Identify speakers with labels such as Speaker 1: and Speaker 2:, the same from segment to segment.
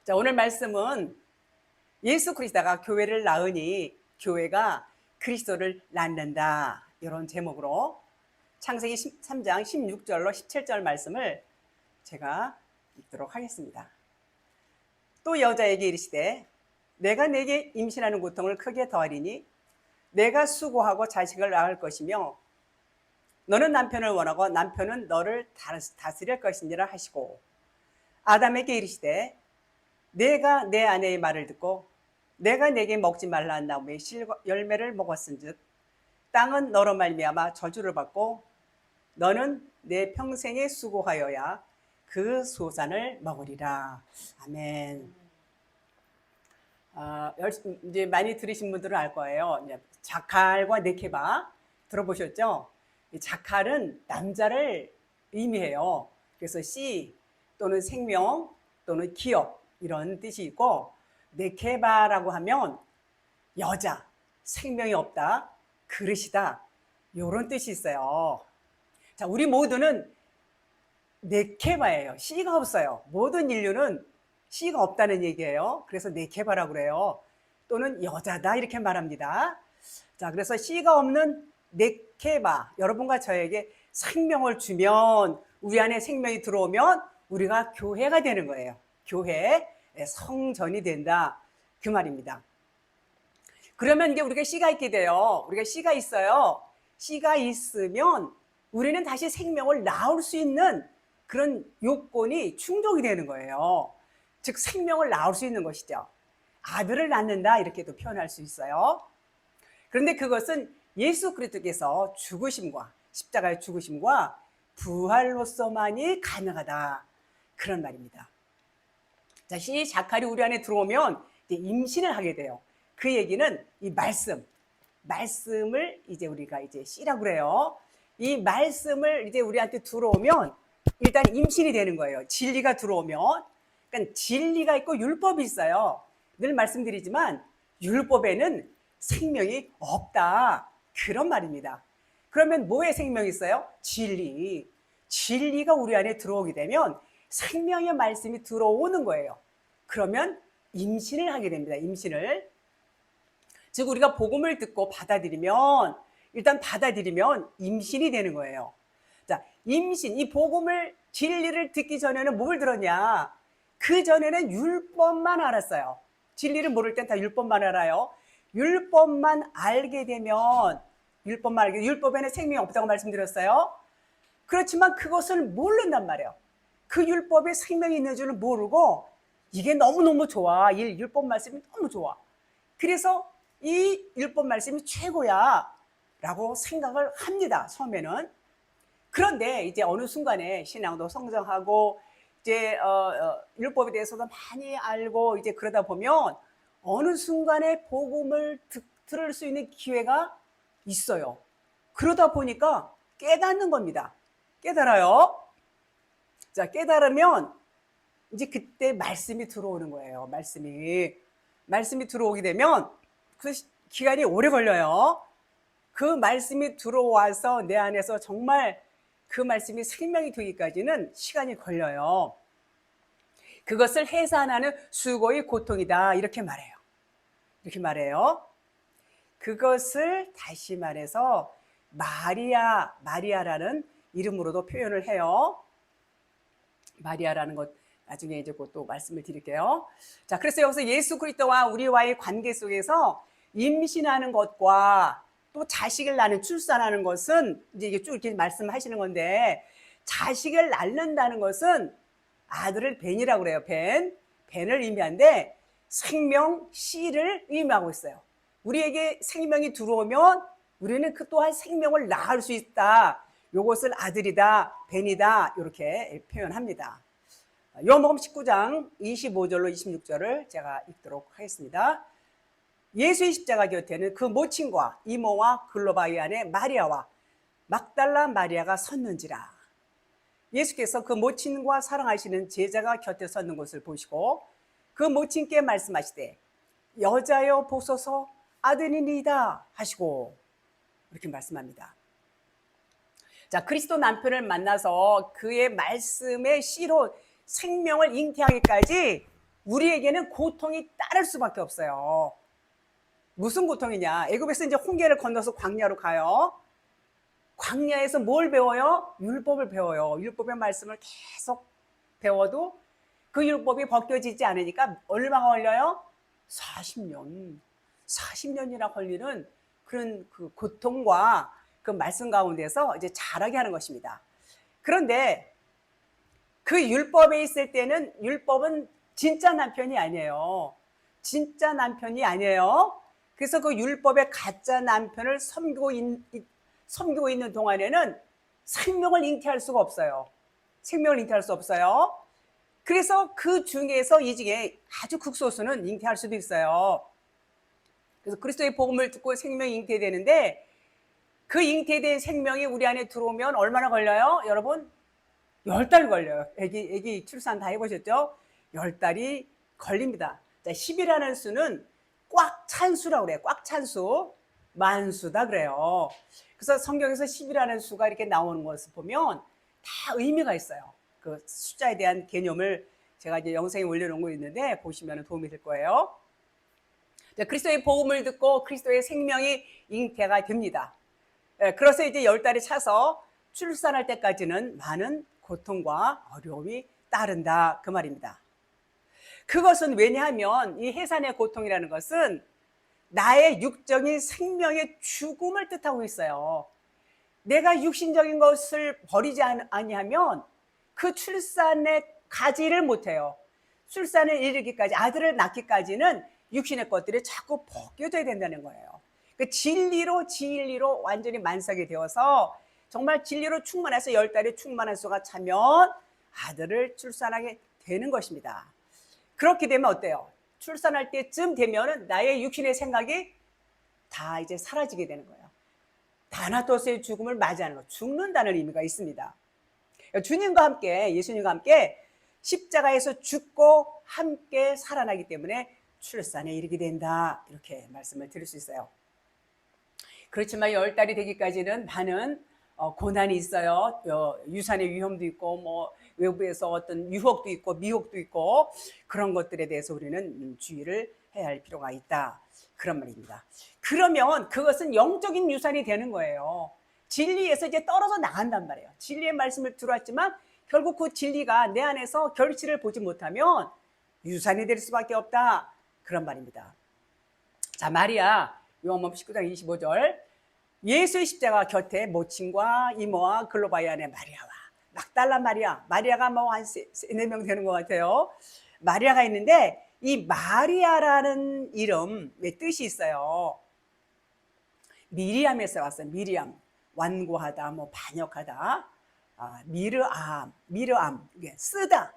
Speaker 1: 자, 오늘 말씀은 예수 그리스도가 교회를 낳으니 교회가 그리스도를 낳는다, 이런 제목으로 창세기 3장 16절로 17절 말씀을 제가 읽도록 하겠습니다. 또 여자에게 이르시되 내가 내게 임신하는 고통을 크게 더하리니 내가 수고하고 자식을 낳을 것이며 너는 남편을 원하고 남편은 너를 다스릴 것이니라 하시고, 아담에게 이르시되 내가 내 아내의 말을 듣고 내가 내게 먹지 말라 한 나무의 열매를 먹었은즉 땅은 너로 말미암아 저주를 받고 너는 내 평생에 수고하여야 그 소산을 먹으리라. 아멘. 이제 많이 들으신 분들은 알 거예요. 자칼과 네케바 들어보셨죠? 자칼은 남자를 의미해요. 그래서 씨 또는 생명 또는 기업 이런 뜻이 있고, 네케바라고 하면 여자, 생명이 없다, 그릇이다, 이런 뜻이 있어요. 자, 우리 모두는 네케바예요. 씨가 없어요. 모든 인류는 씨가 없다는 얘기예요. 그래서 네케바라고 그래요. 또는 여자다 이렇게 말합니다. 자, 그래서 씨가 없는 네케바, 여러분과 저에게 생명을 주면, 우리 안에 생명이 들어오면 우리가 교회가 되는 거예요. 교회, 성전이 된다, 그 말입니다. 그러면 이제 우리가 씨가 있게 돼요. 우리가 씨가 있어요. 씨가 있으면 우리는 다시 생명을 낳을 수 있는 그런 요건이 충족이 되는 거예요. 즉 생명을 낳을 수 있는 것이죠. 아들을 낳는다 이렇게도 표현할 수 있어요. 그런데 그것은 예수 그리스도께서 죽으심과 십자가의 죽으심과 부활로서만이 가능하다, 그런 말입니다. 자, 이 자칼이 우리 안에 들어오면 이제 임신을 하게 돼요. 그 얘기는 이 말씀을 이제 우리가 이제 씨라고 그래요. 이 말씀을 이제 우리한테 들어오면 일단 임신이 되는 거예요. 진리가 들어오면. 그러니까 진리가 있고 율법이 있어요. 늘 말씀드리지만 율법에는 생명이 없다, 그런 말입니다. 그러면 뭐에 생명이 있어요? 진리. 진리가 우리 안에 들어오게 되면 생명의 말씀이 들어오는 거예요. 그러면 임신을 하게 됩니다. 임신을. 즉 우리가 복음을 듣고 받아들이면, 일단 받아들이면 임신이 되는 거예요. 자, 임신, 이 복음을, 진리를 듣기 전에는 뭘 들었냐? 그 전에는 율법만 알았어요. 진리를 모를 땐 다 율법만 알아요. 율법만 알게 되면, 율법에는 생명이 없다고 말씀드렸어요. 그렇지만 그것을 모른단 말이에요. 그 율법에 생명이 있는 줄을 모르고 이게 너무너무 좋아, 이 율법 말씀이 너무 좋아, 그래서 이 율법 말씀이 최고야 라고 생각을 합니다, 처음에는. 그런데 이제 어느 순간에 신앙도 성장하고 이제 율법에 대해서도 많이 알고 이제 그러다 보면 어느 순간에 복음을 들을 수 있는 기회가 있어요. 그러다 보니까 깨닫는 겁니다. 깨달아요. 자, 깨달으면 이제 그때 말씀이 들어오는 거예요. 말씀이 들어오게 되면 그 기간이 오래 걸려요. 그 말씀이 들어와서 내 안에서 정말 그 말씀이 생명이 되기까지는 시간이 걸려요. 그것을 해산하는 수고의 고통이다, 이렇게 말해요. 이렇게 말해요. 그것을 다시 말해서 마리아라는 이름으로도 표현을 해요. 마리아라는 것 나중에 이제 또 말씀을 드릴게요. 자, 그래서 여기서 예수 그리스도와 우리와의 관계 속에서 임신하는 것과 또 자식을 낳는, 출산하는 것은 이제 이게 쭉 이렇게 말씀하시는 건데, 자식을 낳는다는 것은 아들을 벤이라고 그래요. 벤을 의미하는데 생명, 씨를 의미하고 있어요. 우리에게 생명이 들어오면 우리는 그 또한 생명을 낳을 수 있다. 이것을 아들이다, 벤이다, 이렇게 표현합니다. 요한복음 19장 25절로 26절을 제가 읽도록 하겠습니다. 예수의 십자가 곁에는 그 모친과 이모와 글로바이 안에 마리아와 막달라 마리아가 섰는지라. 예수께서 그 모친과 사랑하시는 제자가 곁에 섰는 것을 보시고 그 모친께 말씀하시되 여자여 보소서 아들이니이다 하시고, 이렇게 말씀합니다. 자, 그리스도 남편을 만나서 그의 말씀의 씨로 생명을 잉태하기까지 우리에게는 고통이 따를 수밖에 없어요. 무슨 고통이냐? 애굽에서 이제 홍해를 건너서 광야로 가요. 광야에서 뭘 배워요? 율법을 배워요. 율법의 말씀을 계속 배워도 그 율법이 벗겨지지 않으니까 얼마가 걸려요? 40년. 40년이나 걸리는 그런 그 고통과 그 말씀 가운데서 이제 자라게 하는 것입니다. 그런데 그 율법에 있을 때는 율법은 진짜 남편이 아니에요. 진짜 남편이 아니에요. 그래서 그 율법의 가짜 남편을 섬기고 있는 동안에는 생명을 잉태할 수가 없어요. 생명을 잉태할 수 없어요. 그래서 그 중에서 이 중에 아주 극소수는 잉태할 수도 있어요. 그래서 그리스도의 복음을 듣고 생명이 잉태되는데 그 잉태된 생명이 우리 안에 들어오면 얼마나 걸려요? 여러분 10달 걸려요. 애기 출산 다 해보셨죠? 10달이 걸립니다. 자, 10이라는 수는 꽉 찬 수라고 그래요. 꽉 찬 수. 만수다 그래요. 그래서 성경에서 10이라는 수가 이렇게 나오는 것을 보면 다 의미가 있어요. 그 숫자에 대한 개념을 제가 이제 영상에 올려놓은 거 있는데 보시면 도움이 될 거예요. 그리스도의 복음을 듣고 그리스도의 생명이 잉태가 됩니다. 그래서 이제 10달이 차서 출산할 때까지는 많은 고통과 어려움이 따른다 그 말입니다. 그것은 왜냐하면 이 해산의 고통이라는 것은 나의 육적인 생명의 죽음을 뜻하고 있어요. 내가 육신적인 것을 버리지 아니하면 그 출산에 가지를 못해요. 출산을 이르기까지 아들을 낳기까지는 육신의 것들이 자꾸 벗겨져야 된다는 거예요. 그 진리로 완전히 만삭이 되어서 정말 진리로 충만해서 10달이 충만한 수가 차면 아들을 출산하게 되는 것입니다. 그렇게 되면 어때요? 출산할 때쯤 되면은 나의 육신의 생각이 다 이제 사라지게 되는 거예요. 다나토스의 죽음을 맞이하는 것, 죽는다는 의미가 있습니다. 주님과 함께, 예수님과 함께 십자가에서 죽고 함께 살아나기 때문에 출산에 이르게 된다. 이렇게 말씀을 드릴 수 있어요. 그렇지만 10달이 되기까지는 많은 고난이 있어요. 유산의 위험도 있고, 뭐 외부에서 어떤 유혹도 있고, 미혹도 있고, 그런 것들에 대해서 우리는 주의를 해야 할 필요가 있다. 그런 말입니다. 그러면 그것은 영적인 유산이 되는 거예요. 진리에서 이제 떨어져 나간단 말이에요. 진리의 말씀을 들어왔지만 결국 그 진리가 내 안에서 결실을 보지 못하면 유산이 될 수밖에 없다. 그런 말입니다. 자, 마리아, 요한복음 19장 25절. 예수의 십자가 곁에 모친과 이모와 글로바이안의 마리아와 막달라 마리아가 뭐 한 3-4명 되는 것 같아요. 마리아가 있는데 이 마리아라는 이름의 뜻이 있어요. 미리암에서 왔어요. 미리암. 완고하다, 뭐 반역하다. 미르암. 이게 쓰다.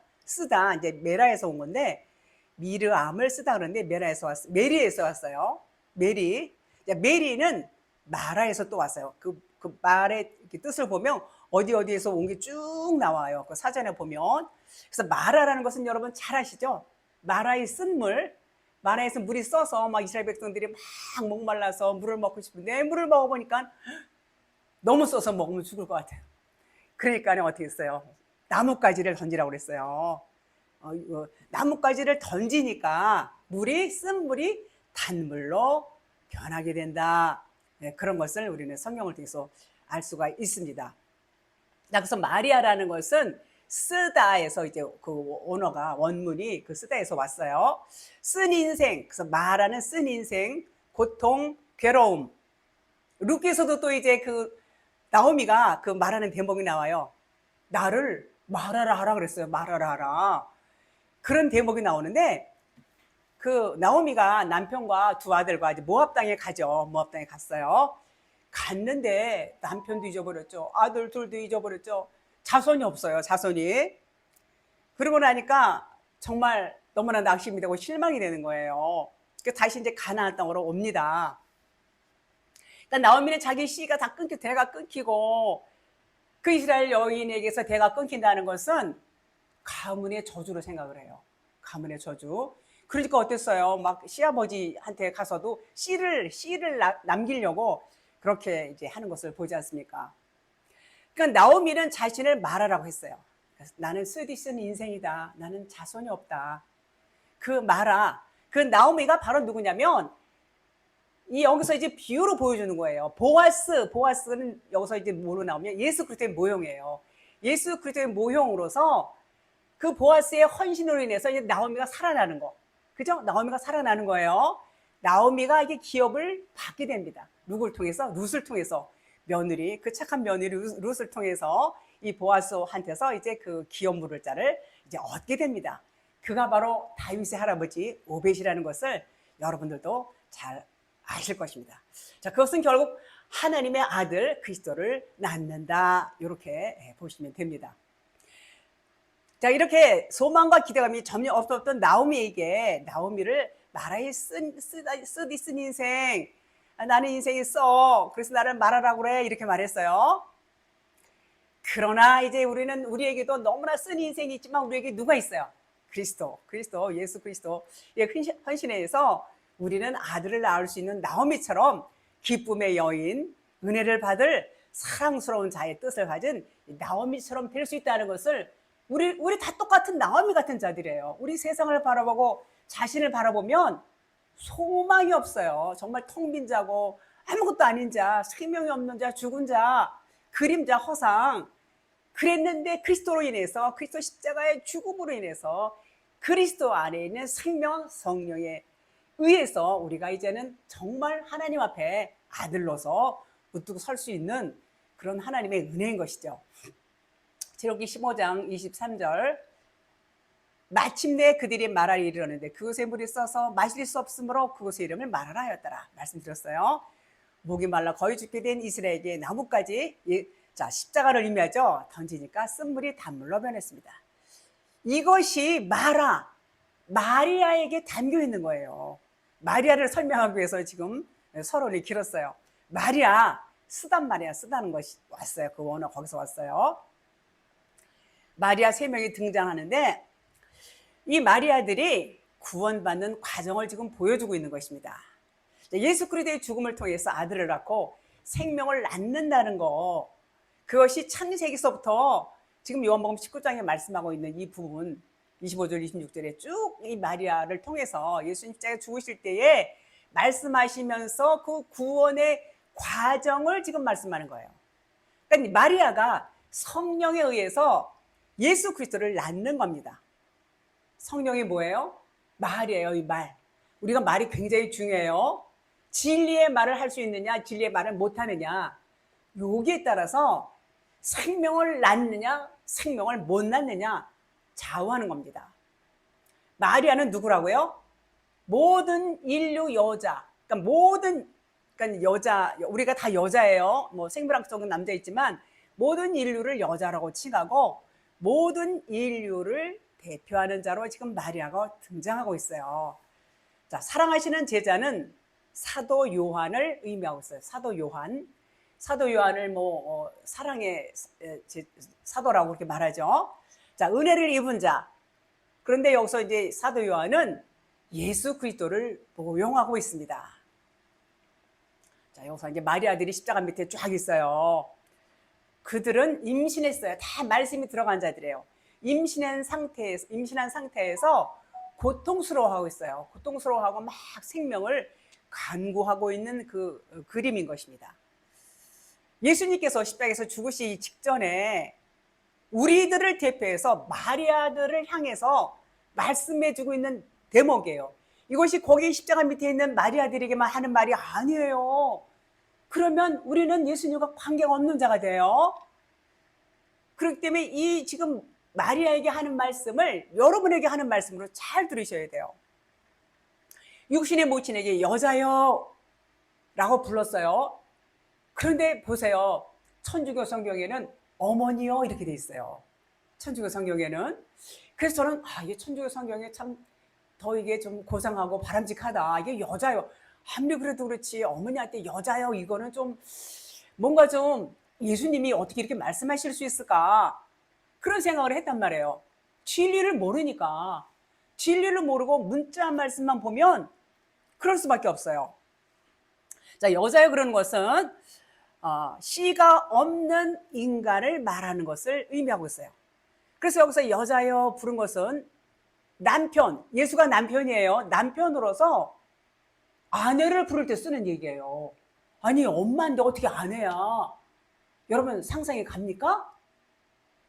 Speaker 1: 이제 메라에서 온 건데 미르암을 쓰다 그러는데 메리에서 왔어요. 메리는 마라에서 또 왔어요. 그 말의 뜻을 보면 어디에서 온 게 쭉 나와요. 그 사전에 보면. 그래서 마라라는 것은 여러분 잘 아시죠? 마라의 쓴물, 마라에서 물이 써서 막 이스라엘 백성들이 막 목말라서 물을 먹고 싶은데 물을 먹어보니까 너무 써서 먹으면 죽을 것 같아요. 그러니까 어떻게 했어요? 나뭇가지를 던지라고 그랬어요. 나뭇가지를 던지니까 쓴 물이 단물로 변하게 된다. 네, 그런 것을 우리는 성경을 통해서 알 수가 있습니다. 그래서 마리아라는 것은 쓰다에서 이제 그 언어가 원문이 그 쓰다에서 왔어요. 쓴 인생, 그래서 마라는 쓴 인생, 고통, 괴로움. 루키에서도 또 이제 그 나오미가 그 말하는 대목이 나와요. 나를 말하라 하라 그랬어요. 말하라 하라. 그런 대목이 나오는데 그 나오미가 남편과 두 아들과 이제 모압 땅에 가죠. 모압 땅에 갔어요. 갔는데 남편도 잊어버렸죠. 아들 둘도 잊어버렸죠. 자손이 없어요. 자손이. 그러고 나니까 정말 너무나 낙심이 되고 실망이 되는 거예요. 그래서 다시 이제 가나안 땅으로 옵니다. 그러니까 나오미는 자기 씨가 다 대가 끊기고 그 이스라엘 여인에게서 대가 끊긴다는 것은 가문의 저주로 생각을 해요. 가문의 저주. 그러니까 어땠어요? 막 시아버지한테 가서도 씨를 남기려고 그렇게 이제 하는 것을 보지 않습니까? 그러니까 나오미는 자신을 말하라고 했어요. 나는 쓰디쓴 인생이다. 나는 자손이 없다. 그 마라, 그 나오미가 바로 누구냐면 이 여기서 이제 비유로 보여주는 거예요. 보아스는 여기서 이제 뭐로 나오면 예수 그리스도의 모형이에요. 예수 그리스도의 모형으로서 그 보아스의 헌신으로 인해서 이제 나오미가 살아나는 거. 그죠? 나오미가 살아나는 거예요. 나오미가 이게 기업을 받게 됩니다. 누굴 통해서? 룻을 통해서. 며느리, 그 착한 며느리 룻을 통해서 이 보아스한테서 이제 그 기업 물을 자를 이제 얻게 됩니다. 그가 바로 다윗의 할아버지 오벳이라는 것을 여러분들도 잘 아실 것입니다. 자, 그것은 결국 하나님의 아들 그리스도를 낳는다. 이렇게 보시면 됩니다. 자, 이렇게 소망과 기대감이 전혀 없었던 나오미를 마라에 쓴 인생, 나는 인생이 써. 그래서 나를 말하라고 그래. 이렇게 말했어요. 그러나 이제 우리에게도 너무나 쓴 인생이 있지만 우리에게 누가 있어요? 그리스도, 예수 그리스도의 헌신에 의해서 우리는 아들을 낳을 수 있는 나오미처럼 기쁨의 여인, 은혜를 받을 사랑스러운 자의 뜻을 가진 나오미처럼 될 수 있다는 것을 우리 다 똑같은 나오미 같은 자들이에요. 우리 세상을 바라보고 자신을 바라보면 소망이 없어요. 정말 텅 빈 자고 아무것도 아닌 자, 생명이 없는 자, 죽은 자, 그림자, 허상. 그랬는데 그리스도로 인해서, 그리스도 십자가의 죽음으로 인해서 그리스도 안에 있는 생명 성령에 의해서 우리가 이제는 정말 하나님 앞에 아들로서 우뚝 설 수 있는 그런 하나님의 은혜인 것이죠. 제록기 15장 23절, 마침내 그들이 마라를 이르렀는데 그곳에 물이 써서 마실 수 없으므로 그곳의 이름을 마라라 하였더라. 말씀드렸어요. 목이 말라 거의 죽게 된 이스라엘에게 나뭇가지, 자, 십자가를 의미하죠. 던지니까 쓴물이 단물로 변했습니다. 이것이 마리아에게 담겨 있는 거예요. 마리아를 설명하기 위해서 지금 서론이 길었어요. 쓰다는 것이 왔어요. 그 원어 거기서 왔어요. 마리아 3명이 등장하는데 이 마리아들이 구원받는 과정을 지금 보여주고 있는 것입니다. 예수 그리스도의 죽음을 통해서 아들을 낳고 생명을 낳는다는 거, 그것이 창세기서부터 지금 요한복음 19장에 말씀하고 있는 이 부분 25절 26절에 쭉 이 마리아를 통해서 예수님 십자가에 죽으실 때에 말씀하시면서 그 구원의 과정을 지금 말씀하는 거예요. 그러니까 마리아가 성령에 의해서 예수 그리스도를 낳는 겁니다. 성령이 뭐예요? 말이에요. 이 말. 우리가 말이 굉장히 중요해요. 진리의 말을 할 수 있느냐, 진리의 말을 못하느냐, 여기에 따라서 생명을 낳느냐, 생명을 못 낳느냐 좌우하는 겁니다. 마리아는 누구라고요? 모든 인류 여자, 그러니까 여자, 우리가 다 여자예요. 뭐 생물학적인 남자 있지만 모든 인류를 여자라고 칭하고 모든 인류를 대표하는 자로 지금 마리아가 등장하고 있어요. 자, 사랑하시는 제자는 사도 요한을 의미하고 있어요. 사도 요한을 사랑의 사도라고 그렇게 말하죠. 자, 은혜를 입은 자. 그런데 여기서 이제 사도 요한은 예수 그리스도를 모형하고 있습니다. 자, 여기서 이제 마리아들이 십자가 밑에 쫙 있어요. 그들은 임신했어요. 다 말씀이 들어간 자들이에요. 임신한 상태에서 고통스러워하고 있어요. 고통스러워하고 막 생명을 간구하고 있는 그 그림인 것입니다. 예수님께서 십자가에서 죽으시기 직전에 우리들을 대표해서 마리아들을 향해서 말씀해주고 있는 대목이에요. 이것이 거기 십자가 밑에 있는 마리아들에게만 하는 말이 아니에요. 그러면 우리는 예수님과 관계가 없는 자가 돼요. 그렇기 때문에 이 지금 마리아에게 하는 말씀을 여러분에게 하는 말씀으로 잘 들으셔야 돼요. 육신의 모친에게 여자여 라고 불렀어요. 그런데 보세요. 천주교 성경에는 어머니여 이렇게 돼 있어요. 천주교 성경에는. 그래서 저는 이게 천주교 성경에 참 더 이게 좀 고상하고 바람직하다. 이게 여자요. 아무리 그래도 그렇지 어머니한테 여자요 이거는 좀 뭔가 좀 예수님이 어떻게 이렇게 말씀하실 수 있을까 그런 생각을 했단 말이에요. 진리를 모르니까. 진리를 모르고 문자 말씀만 보면 그럴 수밖에 없어요. 자, 여자요 그러는 것은 씨가 없는 인간을 말하는 것을 의미하고 있어요. 그래서 여기서 여자여 부른 것은 남편, 예수가 남편이에요. 남편으로서 아내를 부를 때 쓰는 얘기예요. 아니, 엄마인데 어떻게 아내야? 여러분 상상이 갑니까?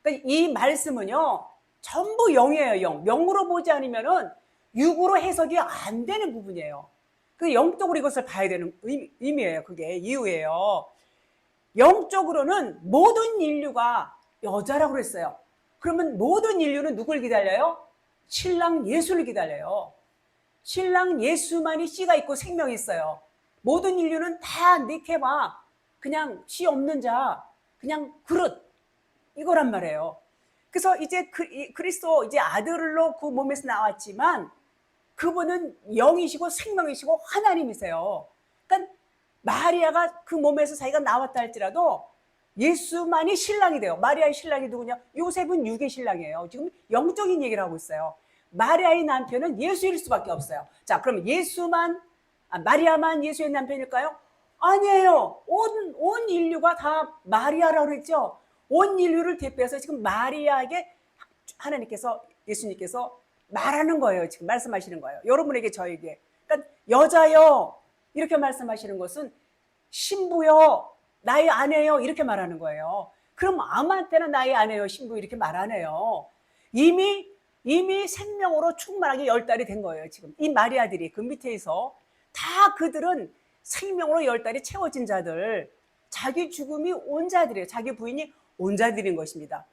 Speaker 1: 그러니까 이 말씀은요, 전부 영이에요, 영. 영으로 보지 않으면은 육으로 해석이 안 되는 부분이에요. 그 영적으로 이것을 봐야 되는 의미예요. 그게 이유예요. 영적으로는 모든 인류가 여자라고 그랬어요. 그러면 모든 인류는 누굴 기다려요? 신랑 예수를 기다려요. 신랑 예수만이 씨가 있고 생명이 있어요. 모든 인류는 다 니케마, 그냥 씨 없는 자, 그냥 그릇, 이거란 말이에요. 그래서 이제 그리스도 이제 아들로 그 몸에서 나왔지만 그분은 영이시고 생명이시고 하나님이세요. 그러니까 마리아가 그 몸에서 자기가 나왔다 할지라도 예수만이 신랑이 돼요. 마리아의 신랑이 누구냐? 요셉은 육의 신랑이에요. 지금 영적인 얘기를 하고 있어요. 마리아의 남편은 예수일 수밖에 없어요. 자, 그럼 마리아만 예수의 남편일까요? 아니에요. 온 인류가 다 마리아라고 그랬죠. 온 인류를 대표해서 지금 마리아에게 하나님께서, 예수님께서 말하는 거예요. 지금 말씀하시는 거예요. 여러분에게, 저에게. 그러니까 여자요, 이렇게 말씀하시는 것은 신부요, 나의 아내요, 이렇게 말하는 거예요. 그럼 아무한테나 나의 아내요, 신부 이렇게 말 안 해요. 이미 생명으로 충만하게 10달이 된 거예요. 지금 이 마리아들이 그 밑에서 다 그들은 생명으로 10달이 채워진 자들, 자기 죽음이 온 자들이에요. 자기 부인이 온 자들인 것입니다.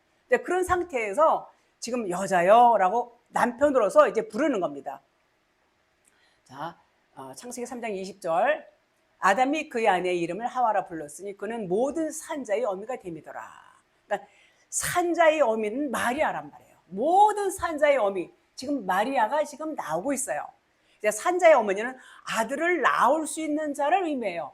Speaker 1: 그런 상태에서 지금 여자요 라고 남편으로서 이제 부르는 겁니다. 자, 창세기 3장 20절. 아담이 그의 아내의 이름을 하와라 불렀으니 그는 모든 산자의 어미가 됨이더라. 그러니까 산자의 어미는 마리아란 말이에요. 모든 산자의 어미, 지금 마리아가 지금 나오고 있어요. 이제 산자의 어머니는 아들을 낳을 수 있는 자를 의미해요.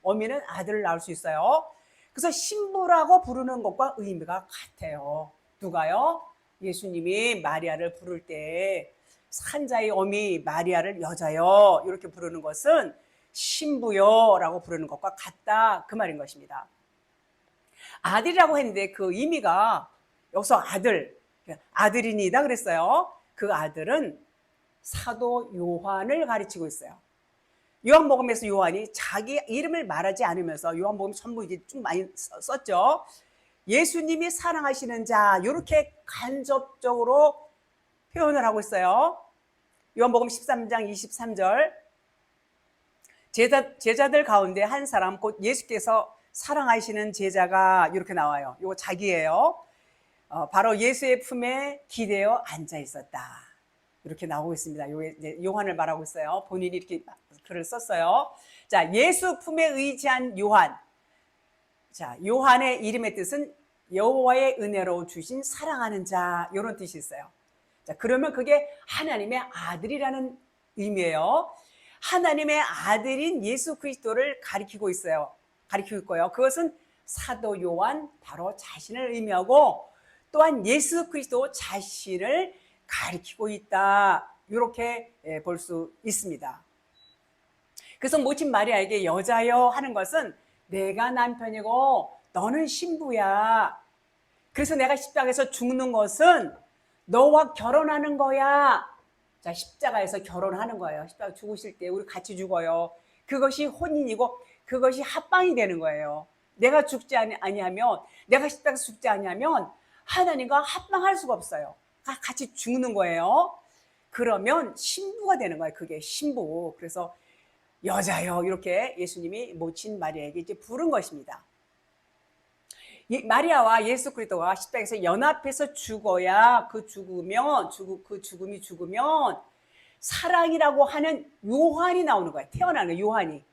Speaker 1: 어미는 아들을 낳을 수 있어요. 그래서 신부라고 부르는 것과 의미가 같아요. 누가요? 예수님이 마리아를 부를 때 산자의 어미 마리아를 여자요 이렇게 부르는 것은 신부요 라고 부르는 것과 같다, 그 말인 것입니다. 아들이라고 했는데 그 의미가 여기서 아들이니다 그랬어요. 그 아들은 사도 요한을 가르치고 있어요. 요한복음에서 요한이 자기 이름을 말하지 않으면서, 요한복음 전부 이제 좀 많이 썼죠. 예수님이 사랑하시는 자, 이렇게 간접적으로 표현을 하고 있어요. 요한복음 13장 23절. 제자들 가운데 한 사람, 곧 예수께서 사랑하시는 제자가, 이렇게 나와요. 이거 자기예요. 바로 예수의 품에 기대어 앉아 있었다, 이렇게 나오고 있습니다. 요한을 말하고 있어요. 본인이 이렇게 글을 썼어요. 자, 예수 품에 의지한 요한. 자, 요한의 이름의 뜻은 여호와의 은혜로 주신 사랑하는 자, 이런 뜻이 있어요. 자, 그러면 그게 하나님의 아들이라는 의미예요. 하나님의 아들인 예수 그리스도를 가리키고 있고요. 그것은 사도 요한 바로 자신을 의미하고 또한 예수 그리스도 자신을 가리키고 있다, 이렇게 볼 수 있습니다. 그래서 모친 마리아에게 여자여 하는 것은 내가 남편이고 너는 신부야. 그래서 내가 십자가에서 죽는 것은 너와 결혼하는 거야. 자, 십자가에서 결혼하는 거예요. 십자가 죽으실 때 우리 같이 죽어요. 그것이 혼인이고 그것이 합방이 되는 거예요. 내가 죽지 아니하면, 내가 십자가에서 죽지 아니하면 하나님과 합방할 수가 없어요. 같이 죽는 거예요. 그러면 신부가 되는 거예요. 그게 신부. 그래서 여자요, 이렇게 예수님이 모친 마리아에게 이제 부른 것입니다. 마리아와 예수 그리스도가 십자가에서 연합해서 죽어야 그 죽음이 죽으면 사랑이라고 하는 요한이 나오는 거예요. 태어나는 요한이.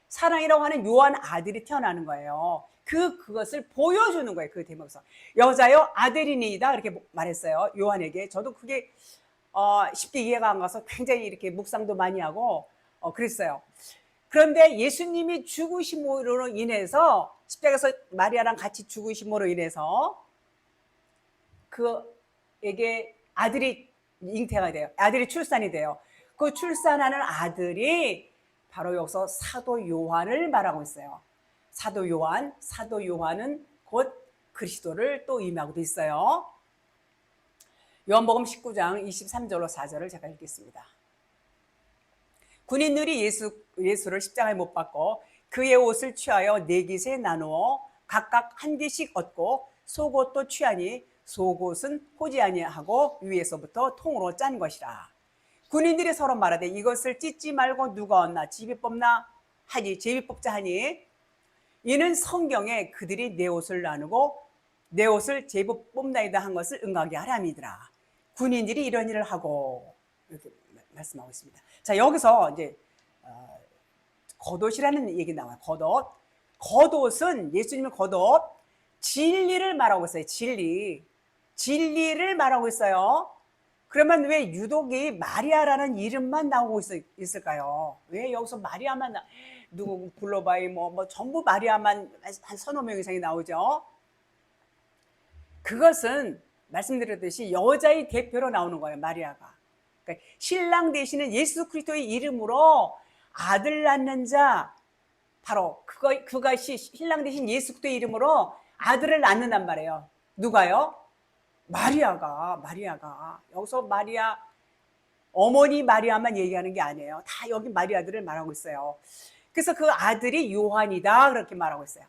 Speaker 1: 사랑이라고 하는 요한 아들이 태어나는 거예요. 그것을 보여주는 거예요. 그 대목에서. 여자여 아들이니이다, 이렇게 말했어요. 요한에게. 저도 그게 쉽게 이해가 안 가서 굉장히 이렇게 묵상도 많이 하고 그랬어요. 그런데 예수님이 죽으심으로 인해서, 십자가에서 마리아랑 같이 죽으심으로 인해서 그에게 아들이 잉태가 돼요. 아들이 출산이 돼요. 그 출산하는 아들이 바로 여기서 사도 요한을 말하고 있어요. 사도 요한은 곧 그리스도를 또 의미하고도 있어요. 요한복음 19장 23절로 4절을 제가 읽겠습니다. 군인들이 예수를 십자가에 못 박고 그의 옷을 취하여 네 깃에 나누어 각각 한 깃씩 얻고 속옷도 취하니 속옷은 포지 아니하고 위에서부터 통으로 짠 것이라. 군인들이 서로 말하되 이것을 찢지 말고 누가 얻나 제비 뽑나 하니 제비 뽑자 하니 이는 성경에 그들이 내 옷을 나누고 내 옷을 제비 뽑나이다 한 것을 응하게 하람이더라. 군인들이 이런 일을 하고 이렇게 말씀하고 있습니다. 자, 여기서 이제 겉옷이라는 얘기 나와요. 겉옷. 겉옷은 예수님의 겉옷 진리를 말하고 있어요. 진리를 말하고 있어요. 그러면 왜 유독이 마리아라는 이름만 나오고 있을까요? 왜 여기서 마리아만 누구 불러봐야 뭐 전부 마리아만 한 서너 명 이상이 나오죠. 그것은 말씀드렸듯이 여자의 대표로 나오는 거예요. 마리아가. 그러니까 신랑 되시는 예수 그리스도의 이름으로 아들 낳는 자, 바로 그것이 신랑 되신 예수 그리스도의 이름으로 아들을 낳는단 말이에요. 누가요? 마리아가 여기서 마리아 어머니 마리아만 얘기하는 게 아니에요. 다 여기 마리아들을 말하고 있어요. 그래서 그 아들이 요한이다 그렇게 말하고 있어요.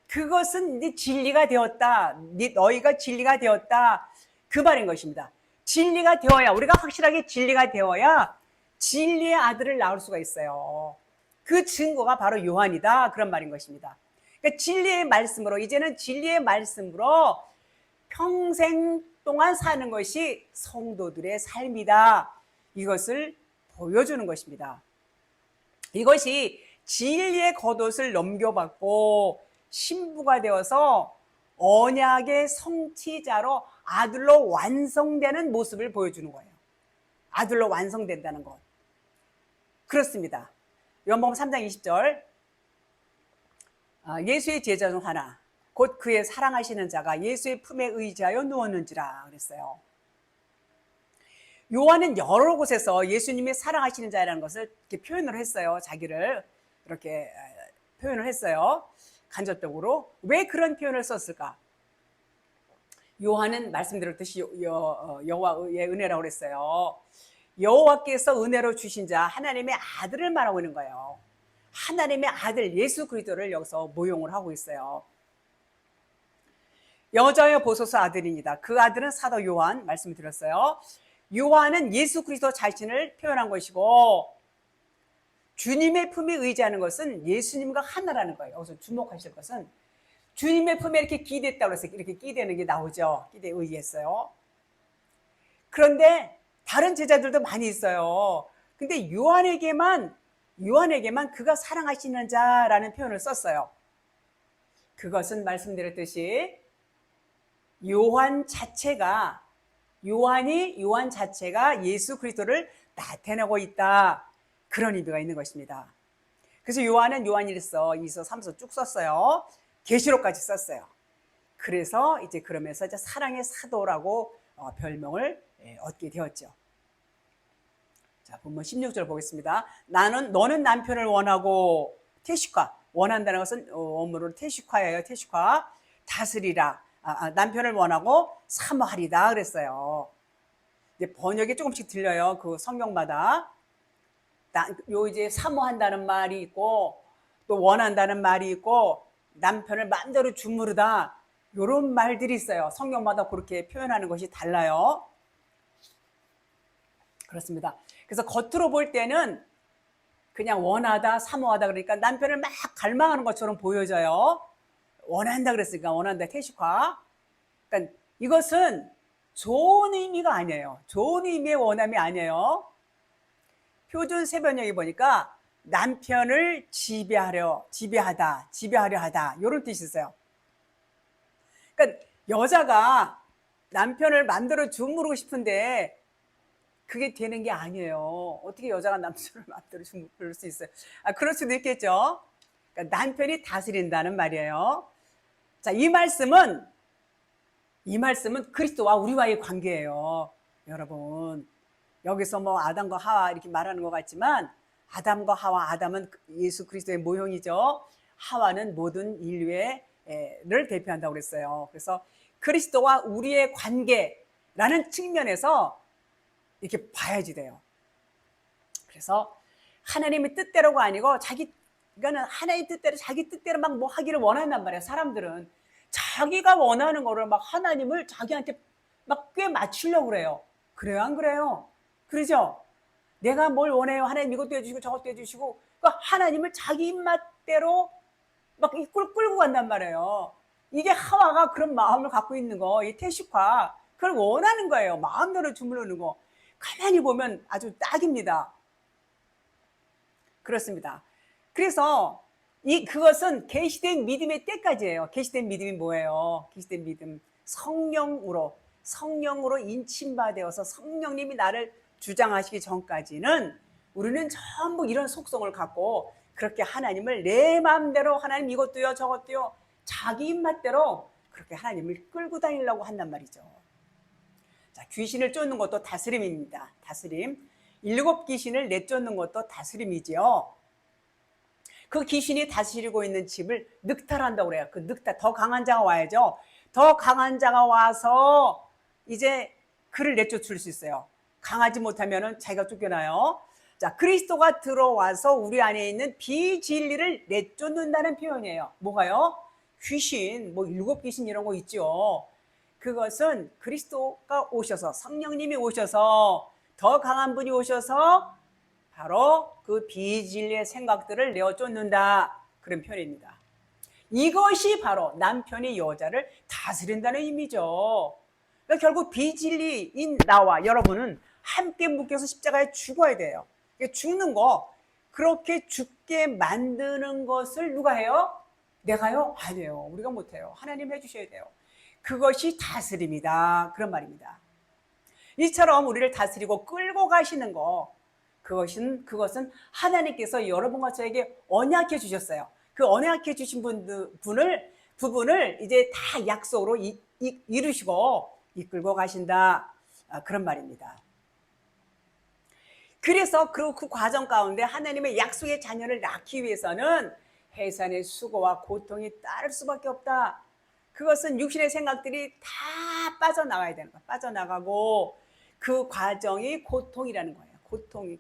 Speaker 1: 그것은 네 진리가 되었다. 너희가 진리가 되었다. 그 말인 것입니다. 진리가 되어야 우리가 확실하게 진리가 되어야 진리의 아들을 낳을 수가 있어요. 그 증거가 바로 요한이다 그런 말인 것입니다. 그러니까 진리의 말씀으로 이제는 진리의 말씀으로 평생 동안 사는 것이 성도들의 삶이다. 이것을 보여주는 것입니다. 이것이 진리의 겉옷을 넘겨받고 신부가 되어서 언약의 성취자로 아들로 완성되는 모습을 보여주는 거예요. 아들로 완성된다는 것. 그렇습니다. 요한복음 3장 20절 예수의 제자 중 하나 곧 그의 사랑하시는 자가 예수의 품에 의지하여 누웠는지라 그랬어요. 요한은 여러 곳에서 예수님이 사랑하시는 자라는 것을 이렇게 표현을 했어요. 자기를 이렇게 표현을 했어요. 간접적으로. 왜 그런 표현을 썼을까? 요한은 말씀드렸듯이 여호와의 은혜라고 그랬어요. 여호와께서 은혜로 주신 자 하나님의 아들을 말하고 있는 거예요. 하나님의 아들 예수 그리스도를 여기서 모용을 하고 있어요. 여자여 보소서 아들입니다. 그 아들은 사도 요한 말씀드렸어요. 요한은 예수 그리스도 자신을 표현한 것이고 주님의 품에 의지하는 것은 예수님과 하나라는 거예요. 여기서 주목하실 것은 주님의 품에 이렇게 기댔다고 해서 이렇게 기대는 게 나오죠. 기대에 의지했어요. 그런데 다른 제자들도 많이 있어요. 근데 요한에게만 그가 사랑하시는 자라는 표현을 썼어요. 그것은 말씀드렸듯이 요한 자체가 예수 그리스도를 나타내고 있다. 그런 의미가 있는 것입니다. 그래서 요한은 요한일서, 2서, 3서 쭉 썼어요. 계시록까지 썼어요. 그래서 이제 그러면서 이제 사랑의 사도라고 별명을 얻게 되었죠. 자, 본문 16절 보겠습니다. 너는 남편을 원하고 태식화, 원한다는 것은 원문으로 태식화예요. 태식화, 다스리라. 남편을 원하고 사모하리다 그랬어요. 이제 번역이 조금씩 들려요. 그 성경마다. 이제 사모한다는 말이 있고 또 원한다는 말이 있고 남편을 마음대로 주무르다 이런 말들이 있어요. 성경마다 그렇게 표현하는 것이 달라요. 그렇습니다. 그래서 겉으로 볼 때는 그냥 원하다 사모하다 그러니까 남편을 막 갈망하는 것처럼 보여져요. 원한다 그랬으니까 원한다 태식화. 그러니까 이것은 좋은 의미가 아니에요. 좋은 의미의 원함이 아니에요. 표준 세번역에 보니까 남편을 지배하려 하다 이런 뜻이 있어요. 그러니까 여자가 남편을 마음대로 주무르고 싶은데 그게 되는 게 아니에요. 어떻게 여자가 남편을 마음대로 주무를 수 있어요? 그럴 수도 있겠죠. 그러니까 남편이 다스린다는 말이에요. 자, 이 말씀은 그리스도와 우리와의 관계예요. 여러분, 여기서 뭐 아담과 하와 이렇게 말하는 것 같지만 아담과 하와, 아담은 예수 그리스도의 모형이죠. 하와는 모든 인류를 대표한다고 그랬어요. 그래서 그리스도와 우리의 관계, 라는 측면에서 이렇게 봐야지 돼요. 그래서 하나님의 뜻대로가 아니고 그러니까는 하나님의 뜻대로 자기 뜻대로 막 뭐 하기를 원한단 말이에요. 사람들은 자기가 원하는 거를 막 하나님을 자기한테 막 꽤 맞추려고 그래요. 그래요, 안 그래요? 그러죠? 내가 뭘 원해요? 하나님 이것도 해주시고 저것도 해주시고, 그러니까 하나님을 자기 입맛대로 막 끌고 간단 말이에요. 이게 하와가 그런 마음을 갖고 있는 거, 이 태식화, 그걸 원하는 거예요. 마음대로 주물르는 거. 가만히 보면 아주 딱입니다. 그렇습니다. 그래서 그것은 계시된 믿음의 때까지예요. 계시된 믿음이 뭐예요? 계시된 믿음, 성령으로 인침받아서 성령님이 나를 주장하시기 전까지는 우리는 전부 이런 속성을 갖고 그렇게 하나님을 내 마음대로, 하나님 이것도요 저것도요, 자기 입맛대로 그렇게 하나님을 끌고 다니려고 한단 말이죠. 자, 귀신을 쫓는 것도 다스림입니다. 다스림. 7 귀신을 내쫓는 것도 다스림이지요. 그 귀신이 다스리고 있는 집을 늑탈한다고 그래요. 그 늑탈, 더 강한 자가 와야죠. 더 강한 자가 와서 이제 그를 내쫓을 수 있어요. 강하지 못하면은 자기가 쫓겨나요. 자, 그리스도가 들어와서 우리 안에 있는 비진리를 내쫓는다는 표현이에요. 뭐가요? 귀신, 뭐 7 귀신 이런 거 있죠. 그것은 그리스도가 오셔서, 성령님이 오셔서, 더 강한 분이 오셔서 바로 그 비진리의 생각들을 내어쫓는다, 그런 표현입니다. 이것이 바로 남편이 여자를 다스린다는 의미죠. 그러니까 결국 비진리인 나와 여러분은 함께 묶여서 십자가에 죽어야 돼요. 죽는 거, 그렇게 죽게 만드는 것을 누가 해요? 내가요? 아니에요. 우리가 못해요. 하나님 해주셔야 돼요. 그것이 다스림이다, 그런 말입니다. 이처럼 우리를 다스리고 끌고 가시는 거, 그것은 하나님께서 여러분과 저에게 언약해 주셨어요. 그 언약해 주신 부분을 이제 다 약속으로 이루시고 이끌고 가신다, 그런 말입니다. 그래서 그 과정 가운데 하나님의 약속의 자녀를 낳기 위해서는 해산의 수고와 고통이 따를 수밖에 없다. 그것은 육신의 생각들이 다 빠져나가야 되는 거야. 빠져나가고 그 과정이 고통이라는 거예요.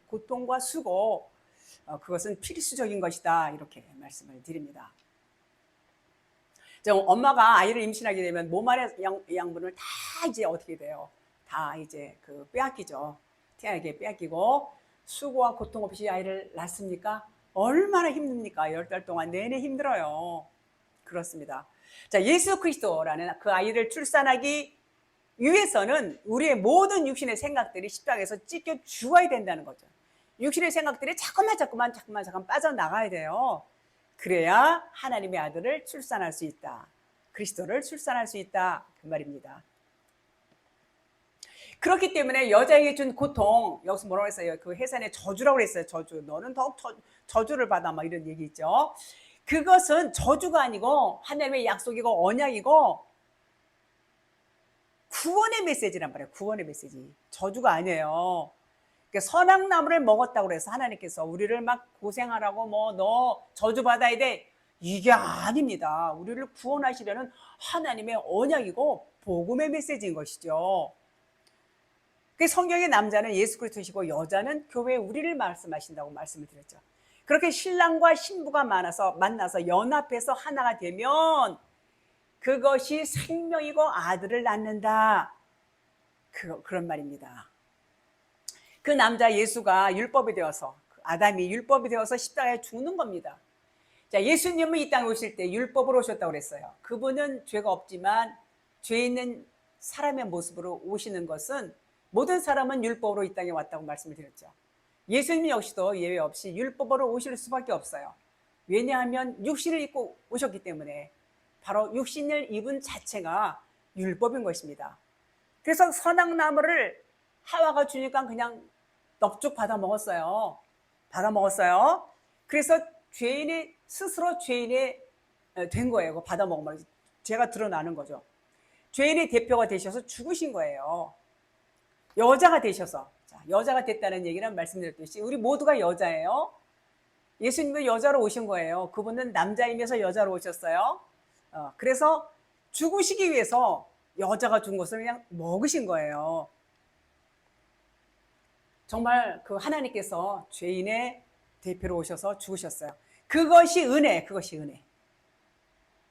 Speaker 1: 고통과 수고, 그것은 필수적인 것이다, 이렇게 말씀을 드립니다. 엄마가 아이를 임신하게 되면 몸 안의 양분을 다 이제 어떻게 돼요? 다 이제 빼앗기죠. 태아에게 빼앗기고, 수고와 고통 없이 아이를 낳습니까? 얼마나 힘듭니까? 10달 동안 내내 힘들어요. 그렇습니다. 자, 예수 그리스도라는 그 아이를 출산하기 위해서는 우리의 모든 육신의 생각들이 십자가에서 찢겨 죽어야 된다는 거죠. 육신의 생각들이 자꾸만 빠져나가야 돼요. 그래야 하나님의 아들을 출산할 수 있다. 그리스도를 출산할 수 있다, 그 말입니다. 그렇기 때문에 여자에게 준 고통, 여기서 뭐라고 했어요? 그 해산의 저주라고 했어요. 저주. 너는 더욱 저주를 받아, 막 이런 얘기 있죠. 그것은 저주가 아니고 하나님의 약속이고 언약이고 구원의 메시지란 말이에요. 구원의 메시지. 저주가 아니에요. 그러니까 선악나무를 먹었다고 해서 하나님께서 우리를 막 고생하라고 너 저주받아야 돼, 이게 아닙니다. 우리를 구원하시려는 하나님의 언약이고 복음의 메시지인 것이죠. 그 성경의 남자는 예수 그리스도시고 여자는 교회 우리를 말씀하신다고 말씀을 드렸죠. 그렇게 신랑과 신부가 만나서 연합해서 하나가 되면 그것이 생명이고 아들을 낳는다, 그런 말입니다. 그 남자 예수가 율법이 되어서, 아담이 율법이 되어서 십자가에 죽는 겁니다. 자, 예수님은 이 땅에 오실 때 율법으로 오셨다고 그랬어요. 그분은 죄가 없지만 죄 있는 사람의 모습으로 오시는 것은, 모든 사람은 율법으로 이 땅에 왔다고 말씀을 드렸죠. 예수님 역시도 예외 없이 율법으로 오실 수밖에 없어요. 왜냐하면 육신을 입고 오셨기 때문에. 바로 육신을 입은 자체가 율법인 것입니다. 그래서 선악나무를 하와가 주니까 그냥 넙죽 받아 먹었어요. 그래서 스스로 죄인이 된 거예요. 받아 먹으면 죄가 드러나는 거죠. 죄인의 대표가 되셔서 죽으신 거예요. 여자가 되셔서. 자, 여자가 됐다는 얘기는 말씀드렸듯이 우리 모두가 여자예요. 예수님은 여자로 오신 거예요. 그분은 남자이면서 여자로 오셨어요. 그래서 죽으시기 위해서 여자가 준 것을 그냥 먹으신 거예요. 정말 그 하나님께서 죄인의 대표로 오셔서 죽으셨어요. 그것이 은혜, 그것이 은혜.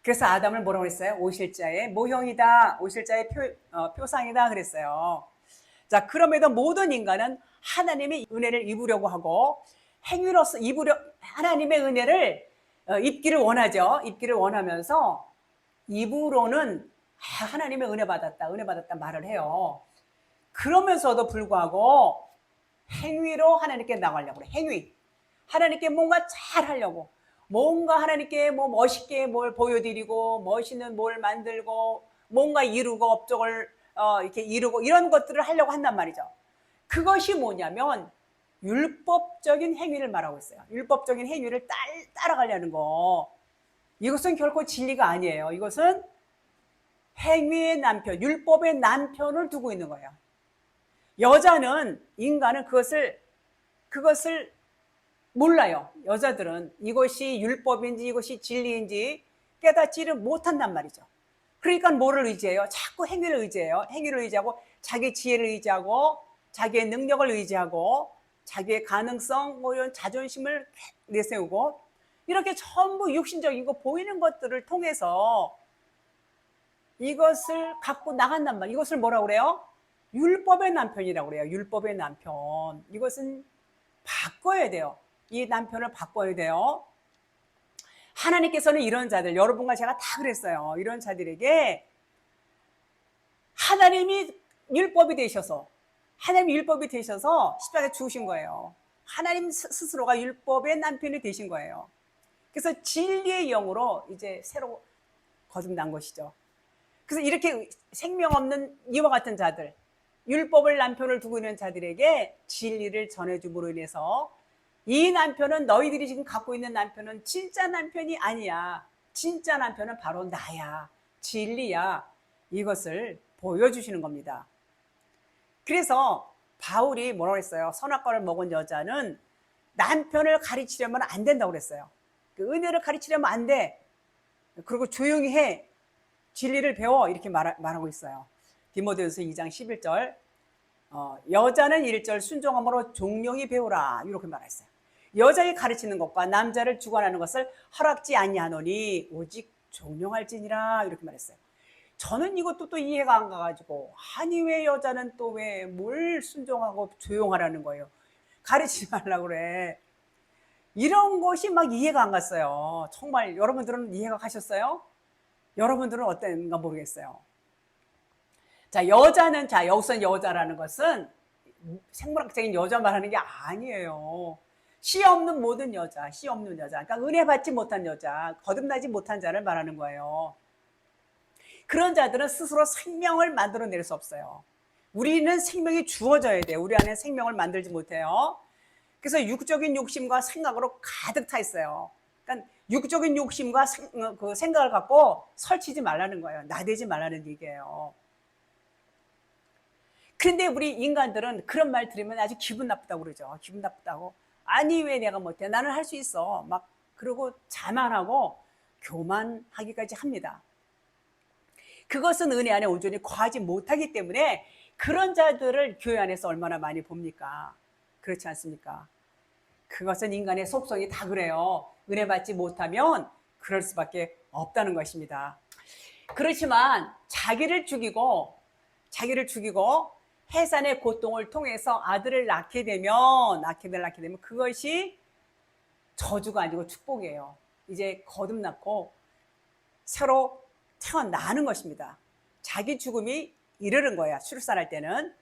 Speaker 1: 그래서 아담을 뭐라고 했어요? 오실자의 모형이다, 오실자의 표상이다 그랬어요. 자, 그럼에도 모든 인간은 하나님의 은혜를 입으려고 하고 행위로서 하나님의 은혜를 입기를 원하죠. 입기를 원하면서 입으로는 하나님의 은혜 받았다 말을 해요. 그러면서도 불구하고 행위로 하나님께 나가려고 그래. 행위. 하나님께 뭔가 잘 하려고. 뭔가 하나님께 뭐 멋있게 뭘 보여드리고, 멋있는 뭘 만들고, 뭔가 이루고, 업적을 이렇게 이루고, 이런 것들을 하려고 한단 말이죠. 그것이 뭐냐면, 율법적인 행위를 말하고 있어요. 율법적인 행위를 따라가려는 거. 이것은 결코 진리가 아니에요. 이것은 행위의 남편, 율법의 남편을 두고 있는 거예요. 여자는, 인간은 그것을 몰라요. 여자들은 이것이 율법인지 이것이 진리인지 깨닫지를 못한단 말이죠. 그러니까 뭐를 의지해요? 자꾸 행위를 의지해요. 행위를 의지하고 자기 지혜를 의지하고 자기의 능력을 의지하고 자기의 가능성, 뭐 이런 자존심을 내세우고 이렇게 전부 육신적이고 보이는 것들을 통해서 이것을 갖고 나간단 말이에요. 이것을 뭐라고 그래요? 율법의 남편이라고 그래요. 율법의 남편. 이것은 바꿔야 돼요. 이 남편을 바꿔야 돼요. 하나님께서는 이런 자들, 여러분과 제가 다 그랬어요. 이런 자들에게 하나님이 율법이 되셔서 십자가에 죽으신 거예요. 하나님 스스로가 율법의 남편이 되신 거예요. 그래서 진리의 영으로 이제 새로 거듭난 것이죠. 그래서 이렇게 생명 없는 이와 같은 자들, 율법을 남편을 두고 있는 자들에게 진리를 전해줌으로 인해서 이 남편은, 너희들이 지금 갖고 있는 남편은 진짜 남편이 아니야. 진짜 남편은 바로 나야. 진리야. 이것을 보여주시는 겁니다. 그래서 바울이 뭐라고 했어요? 선악과를 먹은 여자는 남편을 가르치려면 안 된다고 그랬어요. 그 은혜를 가르치려면 안 돼. 그리고 조용히 해. 진리를 배워. 이렇게 말하고 있어요. 디모데후서 2장 11절. 여자는 1절 순종함으로 종용히 배우라. 이렇게 말했어요. 여자의 가르치는 것과 남자를 주관하는 것을 허락지 아니하노니 오직 종용할지니라. 이렇게 말했어요. 저는 이것도 또 이해가 안 가가지고, 아니 왜 여자는 또 왜 뭘 순종하고 조용하라는 거예요? 가르치지 말라고 그래. 이런 것이 막 이해가 안 갔어요. 정말 여러분들은 이해가 가셨어요? 여러분들은 어땠는가 모르겠어요. 자, 여자는, 자, 여기서 여자라는 것은 생물학적인 여자 말하는 게 아니에요. 씨 없는 모든 여자, 씨 없는 여자. 그러니까 은혜 받지 못한 여자, 거듭나지 못한 자를 말하는 거예요. 그런 자들은 스스로 생명을 만들어낼 수 없어요. 우리는 생명이 주어져야 돼요. 우리 안에 생명을 만들지 못해요. 그래서 육적인 욕심과 생각으로 가득 차 있어요. 그러니까 육적인 욕심과 그 생각을 갖고 설치지 말라는 거예요. 나대지 말라는 얘기예요. 그런데 우리 인간들은 그런 말 들으면 아주 기분 나쁘다고 그러죠. 기분 나쁘다고. 아니 왜 내가 못해? 나는 할 수 있어. 막 그러고 자만하고 교만하기까지 합니다. 그것은 은혜 안에 온전히 거하지 못하기 때문에 그런 자들을 교회 안에서 얼마나 많이 봅니까? 그렇지 않습니까? 그것은 인간의 속성이 다 그래요. 은혜 받지 못하면 그럴 수밖에 없다는 것입니다. 그렇지만 자기를 죽이고 해산의 고통을 통해서 아들을 낳게 되면 그것이 저주가 아니고 축복이에요. 이제 거듭났고 새로 태어나는 것입니다. 자기 죽음이 이르는 거야, 출산할 때는.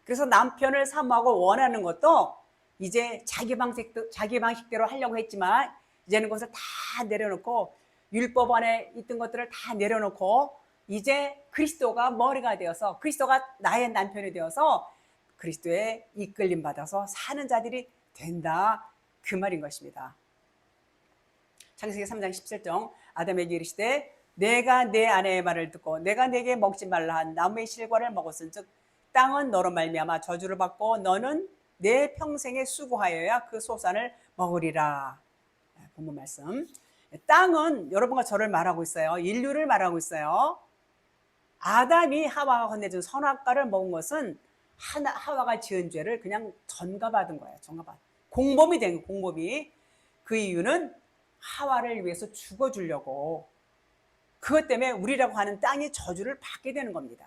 Speaker 1: 그래서 남편을 사모하고 원하는 것도 이제 자기 방식대로 하려고 했지만 이제는 그것을 다 내려놓고 율법 안에 있던 것들을 다 내려놓고 이제 그리스도가 머리가 되어서, 그리스도가 나의 남편이 되어서 그리스도의 이끌림 받아서 사는 자들이 된다, 그 말인 것입니다. 창세기 3장 17절, 아담에게 이르시되 내가 내 아내의 말을 듣고 내가 내게 먹지 말라 한 나무의 실과를 먹었은즉 땅은 너로 말미암아 저주를 받고 너는 내 평생에 수고하여야 그 소산을 먹으리라. 본문 말씀. 땅은 여러분과 저를 말하고 있어요. 인류를 말하고 있어요. 아담이 하와가 건네준 선악과를 먹은 것은 하와가 지은 죄를 그냥 전가받은 거예요. 전가받은. 공범이 된 거예요. 공범이. 그 이유는 하와를 위해서 죽어주려고. 그것 때문에 우리라고 하는 땅이 저주를 받게 되는 겁니다.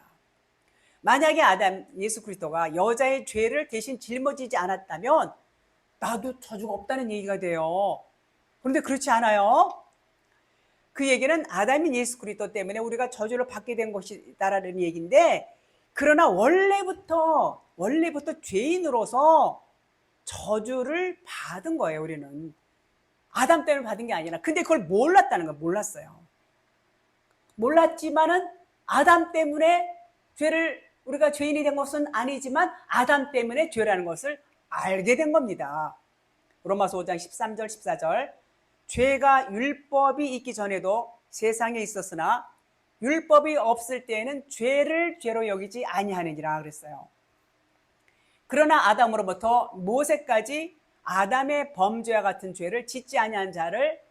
Speaker 1: 만약에 아담 예수 그리스도가 여자의 죄를 대신 짊어지지 않았다면 나도 저주가 없다는 얘기가 돼요. 그런데 그렇지 않아요. 그 얘기는 아담인 예수 그리스도 때문에 우리가 저주를 받게 된 것이다라는 얘기인데, 그러나 원래부터 죄인으로서 저주를 받은 거예요. 우리는 아담 때문에 받은 게 아니라. 근데 그걸 몰랐다는 거예요. 몰랐어요. 몰랐지만은 아담 때문에 우리가 죄인이 된 것은 아니지만 아담 때문에 죄라는 것을 알게 된 겁니다. 로마서 5장 13절 14절, 죄가 율법이 있기 전에도 세상에 있었으나 율법이 없을 때에는 죄를 죄로 여기지 아니하느니라 그랬어요. 그러나 아담으로부터 모세까지 아담의 범죄와 같은 죄를 짓지 아니한 자들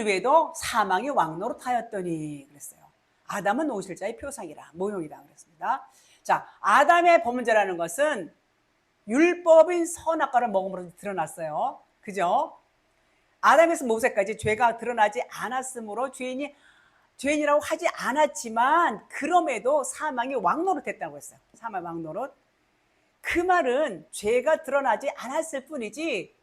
Speaker 1: 위에도 사망이 왕노릇하였더니 그랬어요. 아담은 오실자의 표상이라, 모형이다 그랬습니다. 자, 아담의 범죄라는 것은 율법인 선악과를 먹음으로 드러났어요. 그죠? 아담에서 모세까지 죄가 드러나지 않았으므로 죄인이라고 하지 않았지만 그럼에도 사망이 왕노릇했다고 했어요. 사망 왕노릇. 그 말은 죄가 드러나지 않았을 뿐이지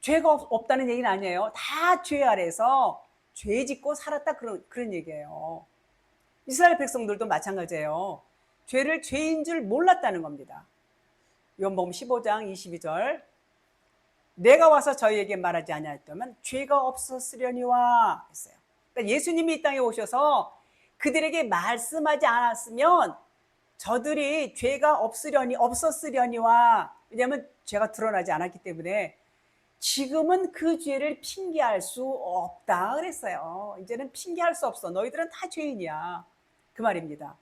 Speaker 1: 죄가 없다는 얘기는 아니에요. 다 죄 아래서 죄 짓고 살았다, 그런 얘기예요. 이스라엘 백성들도 마찬가지예요. 죄를 죄인 줄 몰랐다는 겁니다. 요한복음 15장 22절, 내가 와서 저희에게 말하지 아니하였다면 죄가 없었으려니와 했어요. 그러니까 예수님이 이 땅에 오셔서 그들에게 말씀하지 않았으면 저들이 죄가 없었으려니와, 왜냐하면 죄가 드러나지 않았기 때문에 지금은 그 죄를 핑계할 수 없다 그랬어요. 이제는 핑계할 수 없어. 너희들은 다 죄인이야. 그 말입니다.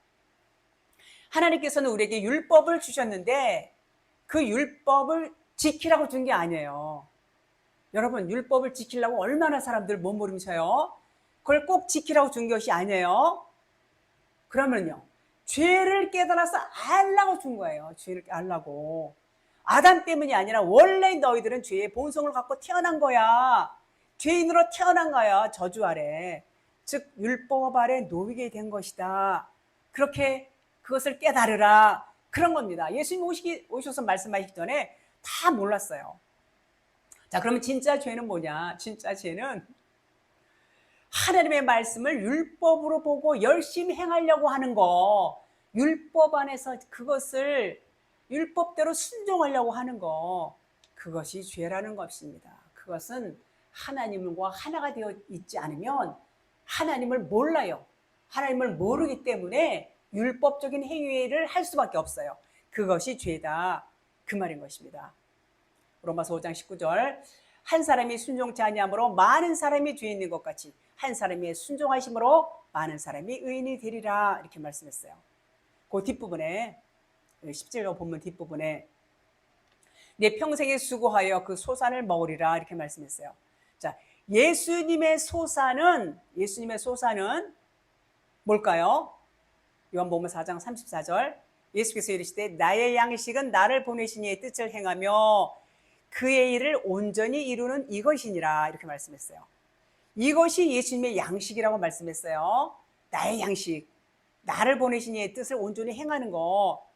Speaker 1: 하나님께서는 우리에게 율법을 주셨는데 그 율법을 지키라고 준 게 아니에요. 여러분, 율법을 지키려고 얼마나 사람들 몸부림쳐요. 그걸 꼭 지키라고 준 것이 아니에요. 그러면요, 죄를 깨달아서 알라고 준 거예요. 죄를 알라고. 아담 때문이 아니라 원래 너희들은 죄의 본성을 갖고 태어난 거야. 죄인으로 태어난 거야. 저주 아래, 즉 율법 아래 놓이게 된 것이다. 그렇게 그것을 깨달으라, 그런 겁니다. 예수님 오셔서 말씀하시기 전에 다 몰랐어요. 자, 그러면 진짜 죄는 뭐냐? 진짜 죄는 하나님의 말씀을 율법으로 보고 열심히 행하려고 하는 거, 율법 안에서 그것을 율법대로 순종하려고 하는 거, 그것이 죄라는 것입니다. 그것은 하나님과 하나가 되어 있지 않으면 하나님을 몰라요. 하나님을 모르기 때문에 율법적인 행위를 할 수밖에 없어요. 그것이 죄다, 그 말인 것입니다. 로마서 5장 19절, 한 사람이 순종치 아니함으로 많은 사람이 죄 있는 것 같이 한 사람이 순종하심으로 많은 사람이 의인이 되리라, 이렇게 말씀했어요. 그 뒷부분에, 17절 본문 뒷부분에 내 평생에 수고하여 그 소산을 먹으리라, 이렇게 말씀했어요. 자, 예수님의 소산은 뭘까요? 요한복음 4장 34절, 예수께서 이르시되 나의 양식은 나를 보내신 이의 뜻을 행하며 그의 일을 온전히 이루는 이것이니라, 이렇게 말씀했어요. 이것이 예수님의 양식이라고 말씀했어요. 나의 양식, 나를 보내신 이의 뜻을 온전히 행하는 거,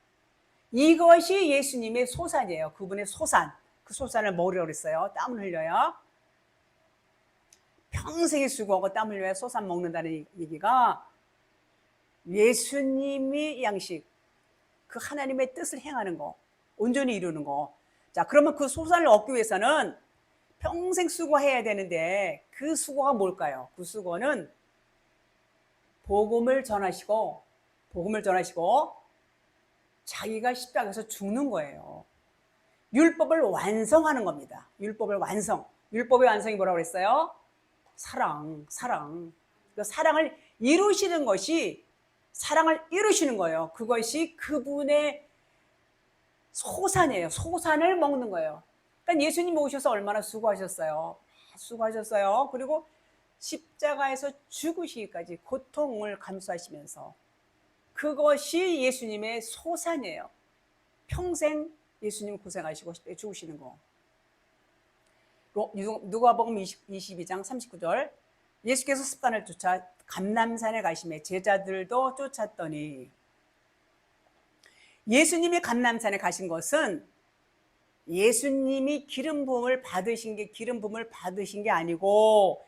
Speaker 1: 이것이 예수님의 소산이에요. 그분의 소산, 그 소산을 먹으려고 그랬어요. 땀을 흘려요. 평생에 수고하고 땀 흘려야 소산 먹는다는 얘기가 예수님이 양식, 그 하나님의 뜻을 행하는 거, 온전히 이루는 거. 자, 그러면 그 소산을 얻기 위해서는 평생 수고해야 되는데 그 수고가 뭘까요? 그 수고는 복음을 전하시고 자기가 십자가에서 죽는 거예요. 율법을 완성하는 겁니다. 율법의 완성이 뭐라고 그랬어요? 사랑. 그 사랑을 이루시는 거예요. 그것이 그분의 소산이에요. 소산을 먹는 거예요. 그러니까 예수님이 오셔서 얼마나 수고하셨어요. 그리고 십자가에서 죽으시기까지 고통을 감수하시면서 그것이 예수님의 소산이에요. 평생 예수님 고생하시고 죽으시는 거. 누가복음 22장 39절 예수께서 습관을 쫓아 감람산에 가시매 제자들도 쫓았더니, 예수님이 감람산에 가신 것은 예수님이 기름 부음을 받으신 게 아니고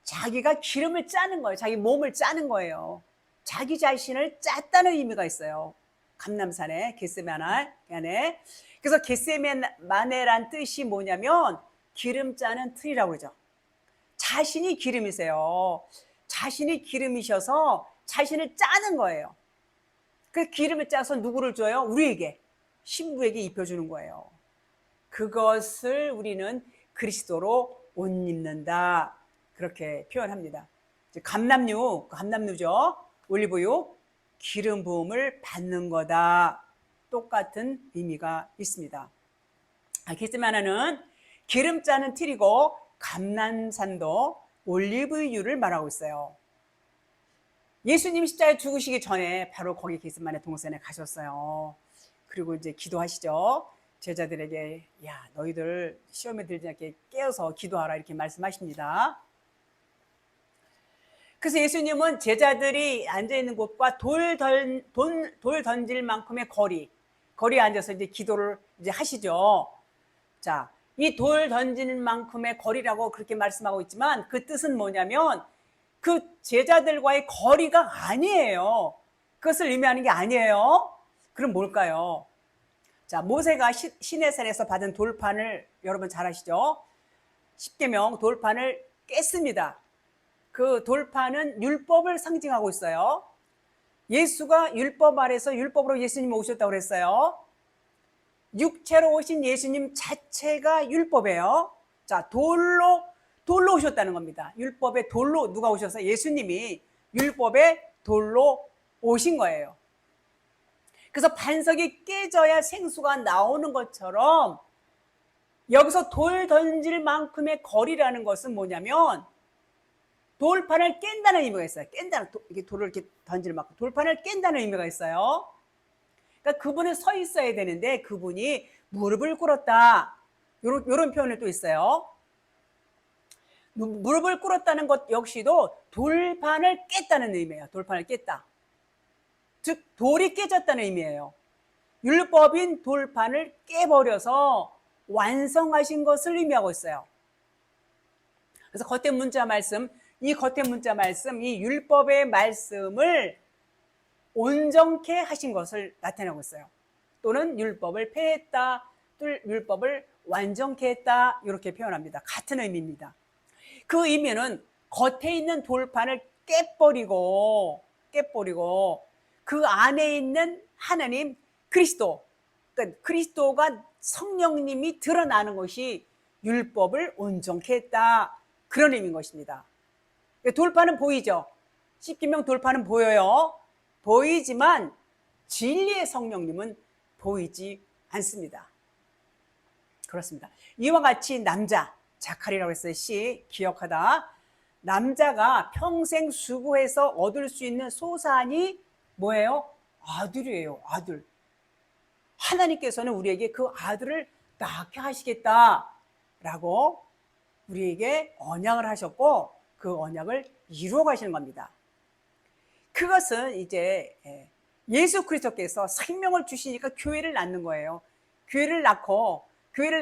Speaker 1: 자기가 기름을 짜는 거예요. 자기 몸을 짜는 거예요. 자기 자신을 짰다는 의미가 있어요. 감람산에, 겟세마네. 그래서 겟세마네란 뜻이 뭐냐면 기름 짜는 틀이라고 그러죠. 자신이 기름이세요. 자신이 기름이셔서 자신을 짜는 거예요. 그 기름을 짜서 누구를 줘요? 우리에게, 신부에게 입혀주는 거예요. 그것을 우리는 그리스도로 옷 입는다, 그렇게 표현합니다. 감람류죠. 올리브유, 기름 부음을 받는 거다. 똑같은 의미가 있습니다. 겟세마네는 기름 짜는 틀이고 감람산도 올리브유를 말하고 있어요. 예수님이 십자가에 죽으시기 전에 바로 거기 겟세마네 동산에 가셨어요. 그리고 이제 기도하시죠. 제자들에게, 야, 너희들 시험에 들지 않게 깨어서 기도하라, 이렇게 말씀하십니다. 그래서 예수님은 제자들이 앉아있는 곳과 돌 던질 만큼의 거리에 앉아서 이제 기도를 이제 하시죠. 자, 이 돌 던지는 만큼의 거리라고 그렇게 말씀하고 있지만 그 뜻은 뭐냐면 그 제자들과의 거리가 아니에요. 그것을 의미하는 게 아니에요. 그럼 뭘까요? 자, 모세가 시내산에서 받은 돌판을 여러분 잘 아시죠? 십계명 돌판을 깼습니다. 그 돌판은 율법을 상징하고 있어요. 예수가 율법 아래서 율법으로 예수님이 오셨다고 그랬어요. 육체로 오신 예수님 자체가 율법이에요. 자, 돌로 오셨다는 겁니다. 율법의 돌로 누가 오셔서? 예수님이 율법의 돌로 오신 거예요. 그래서 반석이 깨져야 생수가 나오는 것처럼 여기서 돌 던질 만큼의 거리라는 것은 뭐냐면 돌판을 깬다는 의미가 있어요. 이게 돌을 이렇게 던질 만큼 돌판을 깬다는 의미가 있어요. 그러니까 그분은 서 있어야 되는데 그분이 무릎을 꿇었다. 이런 표현이 또 있어요. 무릎을 꿇었다는 것 역시도 돌판을 깼다는 의미예요. 돌판을 깼다. 즉 돌이 깨졌다는 의미예요. 율법인 돌판을 깨버려서 완성하신 것을 의미하고 있어요. 그래서 이 겉에 문자 말씀, 이 율법의 말씀을 온전케 하신 것을 나타내고 있어요. 또는 율법을 폐했다, 율법을 완전케 했다, 이렇게 표현합니다. 같은 의미입니다. 그 의미는 겉에 있는 돌판을 깨버리고 그 안에 있는 하나님 그리스도, 그러니까 그리스도가 성령님이 드러나는 것이 율법을 온전케 했다, 그런 의미인 것입니다. 돌판은 보이죠? 십계명 돌판은 보여요. 보이지만 진리의 성령님은 보이지 않습니다. 그렇습니다. 이와 같이 남자, 자칼이라고 했어요. 기억하다. 남자가 평생 수고해서 얻을 수 있는 소산이 뭐예요? 아들이에요. 아들. 하나님께서는 우리에게 그 아들을 낳게 하시겠다라고 우리에게 언약을 하셨고 그 언약을 이루어 가시는 겁니다. 그것은 이제 예수 그리스도께서 생명을 주시니까 교회를 낳는 거예요. 교회를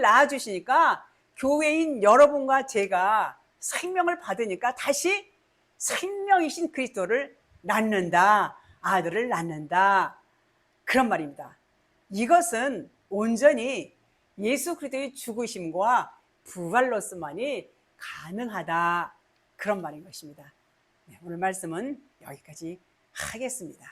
Speaker 1: 낳아주시니까 교회인 여러분과 제가 생명을 받으니까 다시 생명이신 그리스도를 낳는다, 아들을 낳는다, 그런 말입니다. 이것은 온전히 예수 그리스도의 죽으심과 부활로서만이 가능하다, 그런 말인 것입니다. 오늘 말씀은 여기까지 하겠습니다.